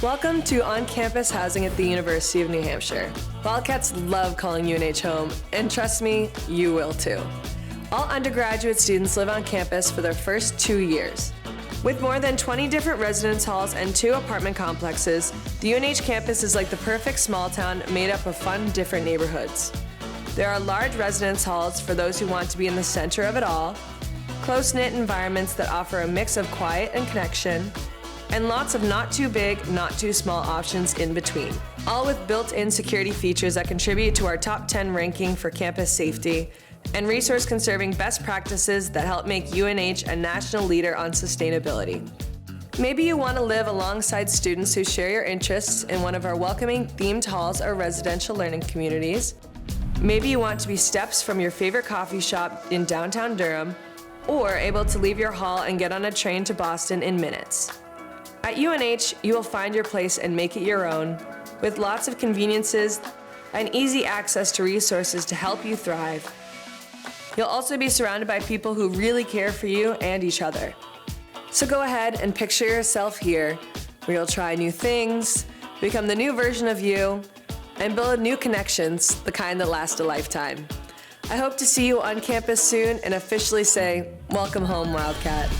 Welcome to on-campus housing at the University of New Hampshire. Wildcats love calling UNH home, and trust me, you will too. All undergraduate students live on campus for their first 2 years. With more than 20 different residence halls and 2 apartment complexes, the UNH campus is like the perfect small town made up of fun, different neighborhoods. There are large residence halls for those who want to be in the center of it all, close-knit environments that offer a mix of quiet and connection, and lots of not too big, not too small options in between. All with built-in security features that contribute to our top 10 ranking for campus safety, and resource-conserving best practices that help make UNH a national leader on sustainability. Maybe you want to live alongside students who share your interests in one of our welcoming themed halls or residential learning communities. Maybe you want to be steps from your favorite coffee shop in downtown Durham, or able to leave your hall and get on a train to Boston in minutes. At UNH, you will find your place and make it your own, with lots of conveniences and easy access to resources to help you thrive. You'll also be surrounded by people who really care for you and each other. So go ahead and picture yourself here, where you'll try new things, become the new version of you, and build new connections, the kind that last a lifetime. I hope to see you on campus soon and officially say, welcome home, Wildcat.